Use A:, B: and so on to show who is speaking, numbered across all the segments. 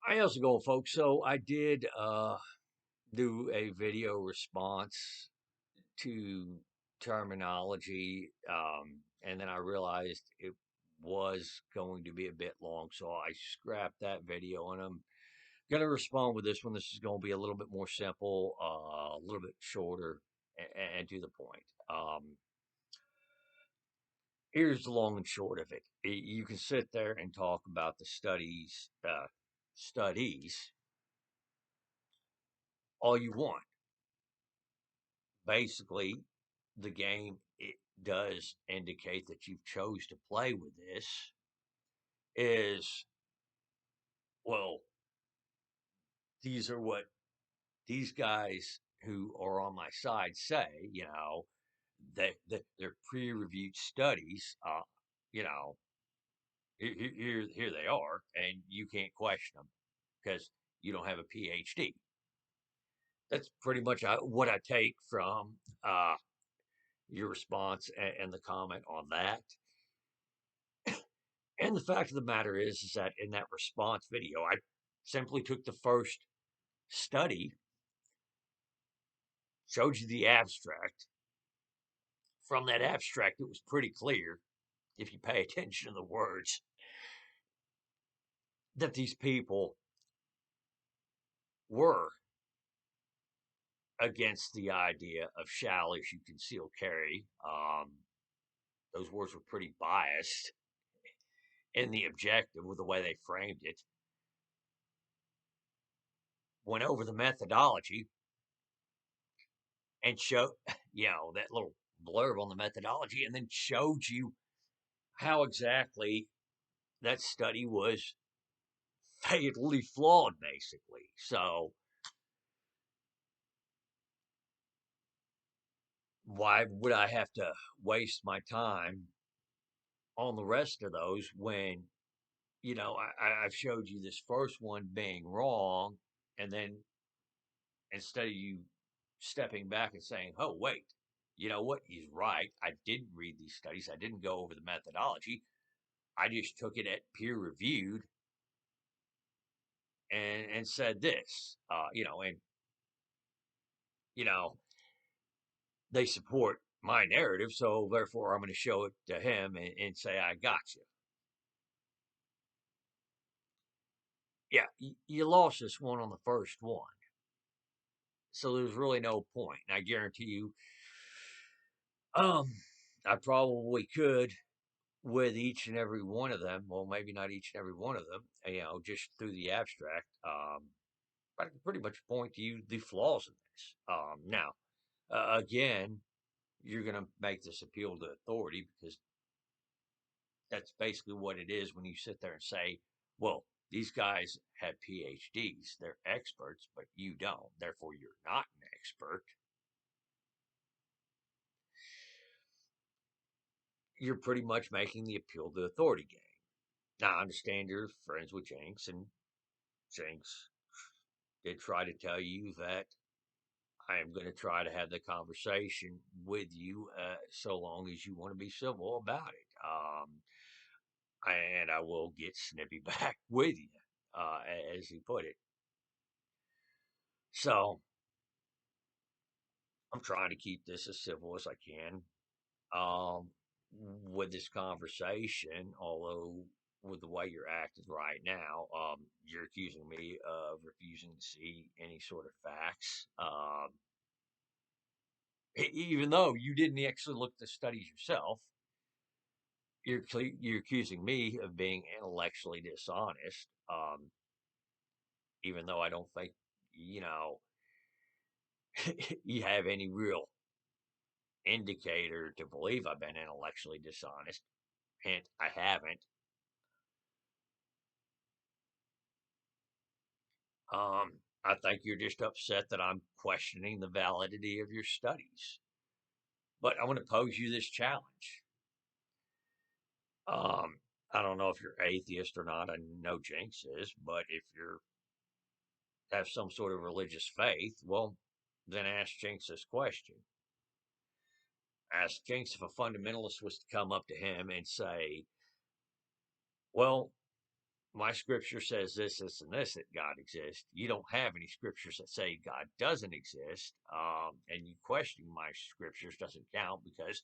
A: How's it going, folks? So I did do a video response to terminology, and then I realized it was going to be a bit long, so I scrapped that video, and I'm gonna respond with this one. This is going to be a little bit more simple, a little bit shorter, and to the point. Here's the long and short of it. You can sit there and talk about the studies all you want. Basically, the game, it does indicate that you've chose to play with this is, well, these are what these guys who are on my side say, that they're pre-reviewed studies, you know here they are, and you can't question them because you don't have a PhD. That's pretty much what I take from your response and the comment on that. And the fact of the matter is that in that response video, I simply took the first study, showed you the abstract. From that abstract, it was pretty clear, if you pay attention to the words, that these people were against the idea of shall issue concealed carry. Those words were pretty biased in the objective with the way they framed it. Went over the methodology and showed, that little blurb on the methodology, and then showed you how exactly that study was fatally flawed, basically. So, why would I have to waste my time on the rest of those when, I've showed you this first one being wrong, and then instead of you stepping back and saying, oh, wait, you know what? He's right. I didn't read these studies. I didn't go over the methodology. I just took it at peer reviewed and said this, and you know, they support my narrative, so therefore I'm going to show it to him and say I got you. Yeah, you lost this one on the first one, so there's really no point. And I guarantee you, um, I probably could with each and every one of them. Well, maybe not each and every one of them, just through the abstract. I can pretty much point to you the flaws in this. Now, again, you're going to make this appeal to authority because that's basically what it is when you sit there and say, well, these guys have PhDs, they're experts, but you don't. Therefore, you're not an expert. You're pretty much making the appeal to authority game. Now, I understand you're friends with Jenks, and Jenks did try to tell you that I am going to try to have the conversation with you so long as you want to be civil about it. And I will get snippy back with you, as he put it. So I'm trying to keep this as civil as I can um, with this conversation, although with the way you're acting right now, you're accusing me of refusing to see any sort of facts. Even though you didn't actually look at the studies yourself, you're accusing me of being intellectually dishonest. Even though I don't think you know you have any real indicator to believe I've been intellectually dishonest. Hint, I haven't. I think you're just upset that I'm questioning the validity of your studies. But I want to pose you this challenge. Um, I don't know if you're atheist or not. I know Jinx is, but if you're have some sort of religious faith, well, then ask Jinx this question. Ask Jinx if a fundamentalist was to come up to him and say, well, my scripture says this, and this that God exists. You don't have any scriptures that say God doesn't exist, and you questioning my scriptures doesn't count because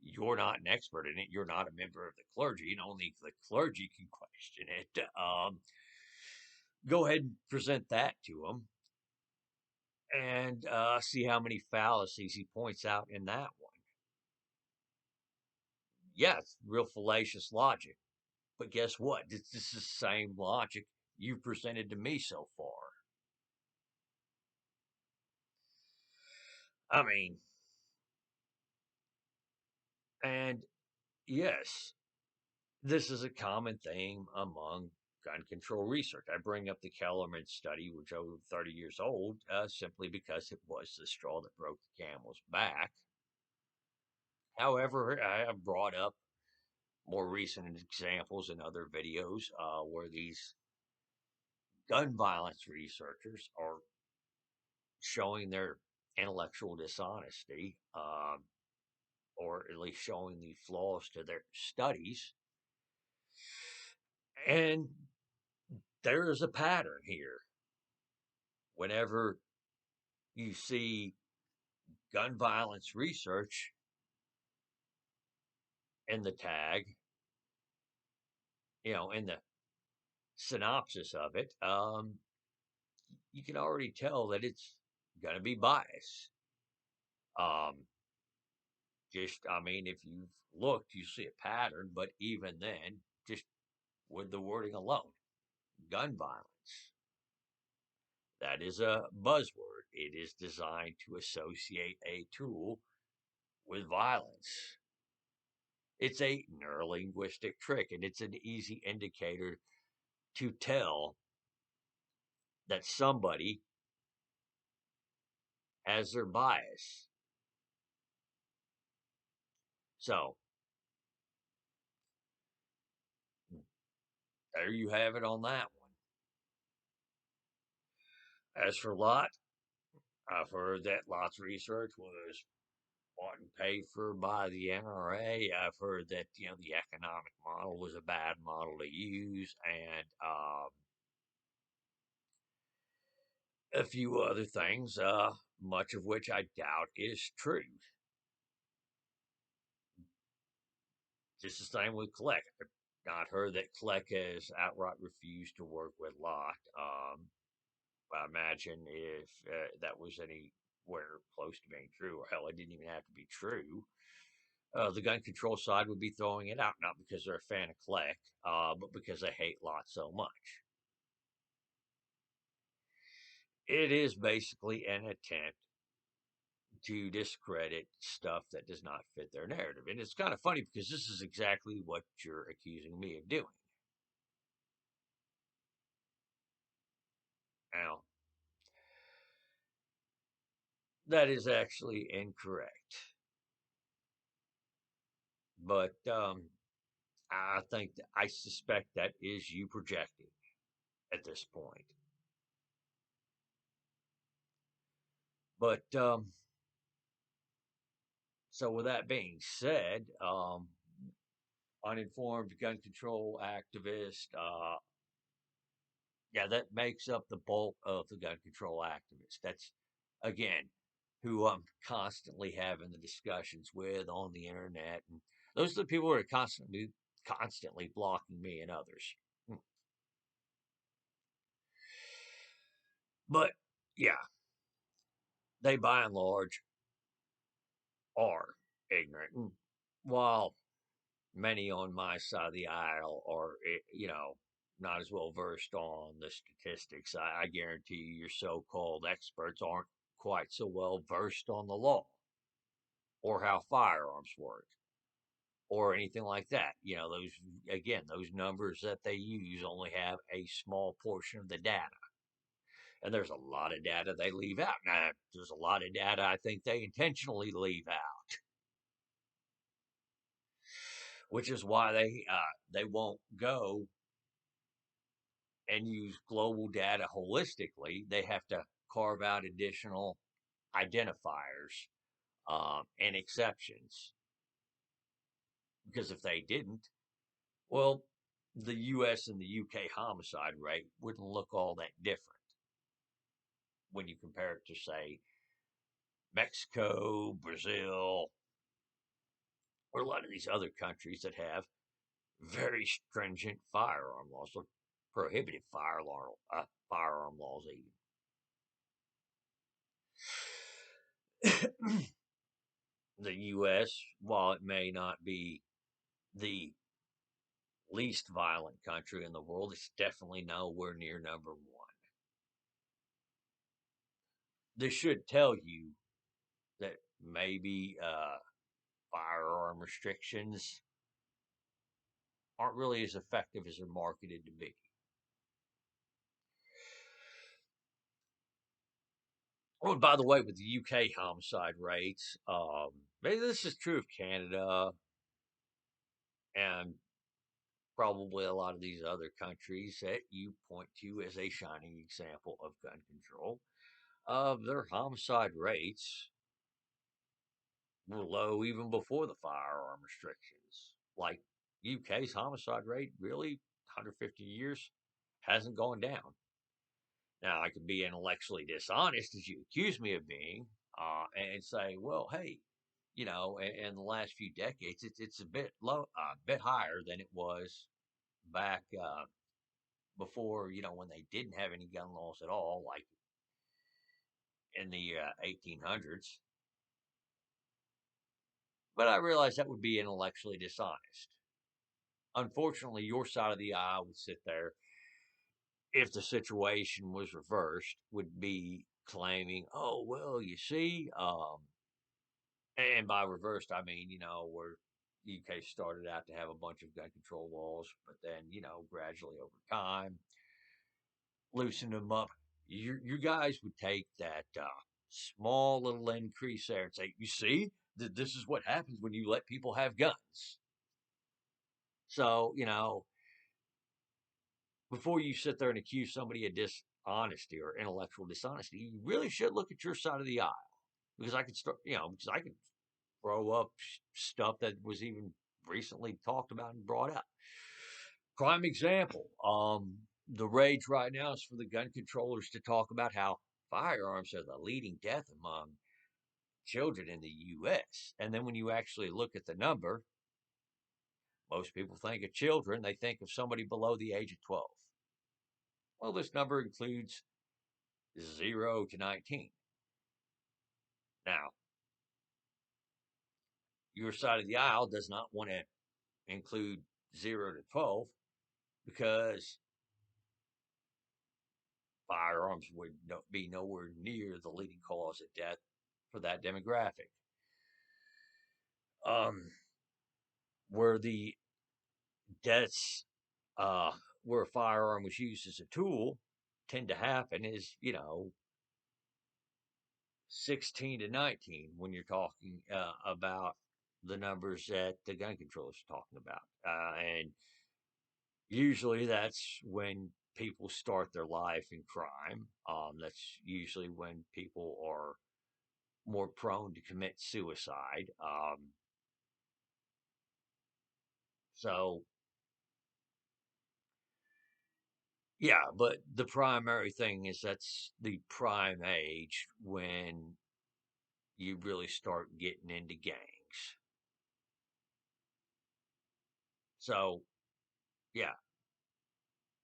A: you're not an expert in it. You're not a member of the clergy, and only the clergy can question it. Go ahead and present that to him, and see how many fallacies he points out in that one. Yeah, it's real fallacious logic, but guess what? This is the same logic you presented to me so far. I mean, and yes, this is a common theme among gun control research. I bring up the Kellerman study, which is over 30 years old, simply because it was the straw that broke the camel's back. However, I have brought up more recent examples in other videos where these gun violence researchers are showing their intellectual dishonesty, or at least showing the flaws to their studies. And there is a pattern here. Whenever you see gun violence research in the tag, in the synopsis of it, you can already tell that it's going to be biased. Um, I mean, if you've looked, you see a pattern, but even then, just with the wording alone, gun violence. That is a buzzword. It is designed to associate a tool with violence. It's a neurolinguistic trick, and it's an easy indicator to tell that somebody has their bias. So, there you have it on that one. As for Lot, I've heard that Lot's research was bought and paid for by the NRA. I've heard that, the economic model was a bad model to use, and a few other things, much of which I doubt is true. Just the same with Kleck. I've not heard that Kleck has outright refused to work with Lot. I imagine if that was anywhere close to being true, or hell, it didn't even have to be true, the gun control side would be throwing it out, not because they're a fan of Kleck, but because they hate Lot so much. It is basically an attempt to discredit stuff that does not fit their narrative. And it's kind of funny because this is exactly what you're accusing me of doing. Now, that is actually incorrect. But I suspect that is you projecting at this point. But so with that being said, uninformed gun control activist, yeah, that makes up the bulk of the gun control activists. That's, again, who I'm constantly having the discussions with on the internet, and those are the people who are constantly blocking me and others. But yeah, they by and large are ignorant. And while many on my side of the aisle are, not as well versed on the statistics, I guarantee you your so called experts aren't quite so well versed on the law or how firearms work or anything like that. Those numbers that they use only have a small portion of the data. And there's a lot of data they leave out. Now, there's a lot of data I think they intentionally leave out, which is why they won't go and use global data holistically. They have to carve out additional identifiers and exceptions. Because if they didn't, well, the U.S. and the UK homicide rate wouldn't look all that different when you compare it to, say, Mexico, Brazil, or a lot of these other countries that have very stringent firearm laws, or prohibited firearm laws even. The U.S., while it may not be the least violent country in the world, it's definitely nowhere near number one. This should tell you that maybe firearm restrictions aren't really as effective as they're marketed to be. Oh, and by the way, with the UK homicide rates, maybe this is true of Canada and probably a lot of these other countries that you point to as a shining example of gun control. Their homicide rates were low even before the firearm restrictions. Like UK's homicide rate, really, 150 years, hasn't gone down. Now, I could be intellectually dishonest, as you accuse me of being, and say, well, hey, in the last few decades, it's a bit low, a bit higher than it was back before, when they didn't have any gun laws at all, like in the 1800s. But I realize that would be intellectually dishonest. Unfortunately, your side of the aisle would sit there, if the situation was reversed, would be claiming, oh, well, you see, and by reversed, I mean, where UK started out to have a bunch of gun control laws, but then, gradually over time, loosened them up. You guys would take that small little increase there and say, you see, this is what happens when you let people have guns. So, before you sit there and accuse somebody of dishonesty or intellectual dishonesty, you really should look at your side of the aisle. Because I could start, because I could throw up stuff that was even recently talked about and brought up. Prime example, the rage right now is for the gun controllers to talk about how firearms are the leading death among children in the U.S. And then when you actually look at the number, most people think of children, they think of somebody below the age of 12. Well, this number includes 0 to 19. Now, your side of the aisle does not want to include 0 to 12 because firearms would be nowhere near the leading cause of death for that demographic. Where the deaths, where a firearm was used as a tool, tend to happen is, 16 to 19 when you're talking about the numbers that the gun controllers are talking about. And usually that's when people start their life in crime. That's usually when people are more prone to commit suicide. So, yeah, but the primary thing is that's the prime age when you really start getting into gangs. So, yeah,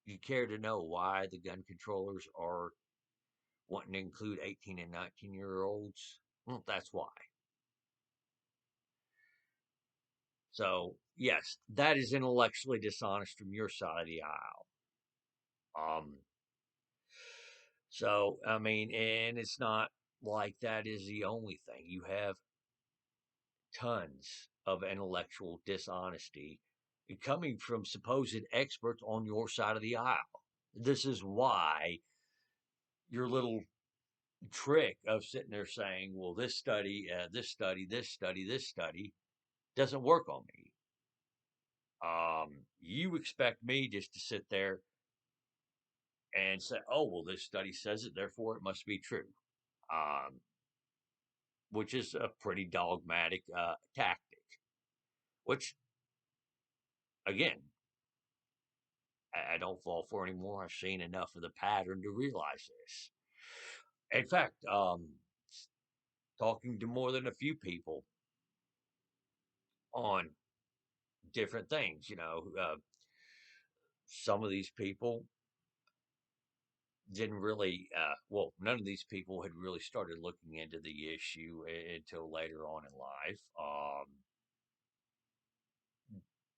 A: you care to know why the gun controllers are wanting to include 18 and 19-year-olds? Well, that's why. So, yes, that is intellectually dishonest from your side of the aisle. So, I mean, and it's not like that is the only thing. You have tons of intellectual dishonesty coming from supposed experts on your side of the aisle. This is why your little trick of sitting there saying, well, this study, this study doesn't work on me. You expect me just to sit there and say, oh, well, this study says it, therefore it must be true, which is a pretty dogmatic tactic, which, again, I don't fall for anymore. I've seen enough of the pattern to realize this. In fact, talking to more than a few people on different things, some of these people didn't really, well, none of these people had really started looking into the issue until later on in life.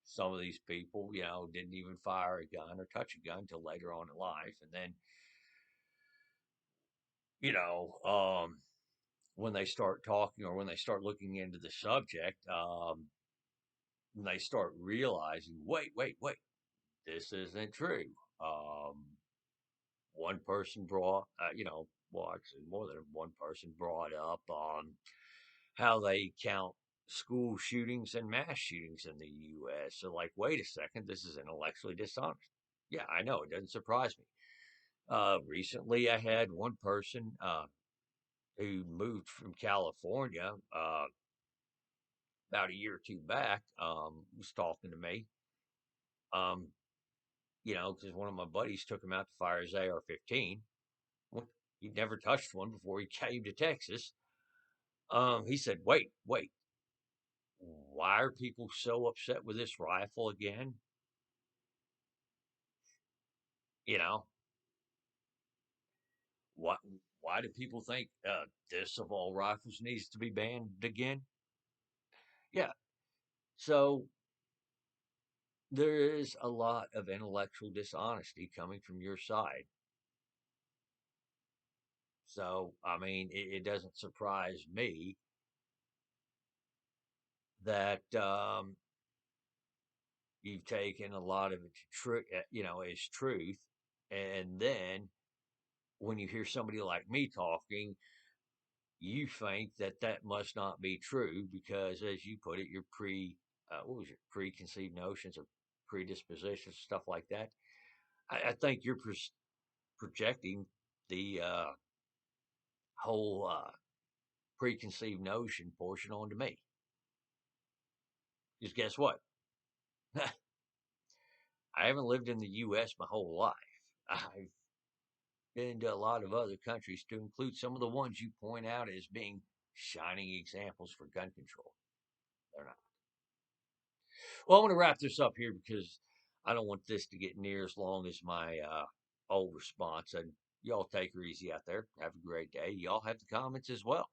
A: Some of these people, didn't even fire a gun or touch a gun until later on in life. And then, you know, um, when they start talking or when they start looking into the subject, and they start realizing, wait, this isn't true. Um, One person brought, well, actually, more than one person brought up how they count school shootings and mass shootings in the U.S. So, like, wait a second, this is intellectually dishonest. Yeah, I know, it doesn't surprise me. Recently, I had one person who moved from California about a year or two back was talking to me. Um, because one of my buddies took him out to fire his AR-15. Well, he'd never touched one before he came to Texas. He said, wait, why are people so upset with this rifle again? You know, why, why do people think this of all rifles needs to be banned again? Yeah. So there is a lot of intellectual dishonesty coming from your side. So, I mean, it doesn't surprise me that you've taken a lot of it as truth. And then when you hear somebody like me talking, you think that that must not be true because, as you put it, your what was your preconceived notions or predispositions, stuff like that. I think you're projecting the whole preconceived notion portion onto me. Because guess what? I haven't lived in the U.S. my whole life. I've been to a lot of other countries, to include some of the ones you point out as being shining examples for gun control. They're not. Well, I'm going to wrap this up here because I don't want this to get near as long as my old response. And y'all take her easy out there. Have a great day. Y'all have the comments as well.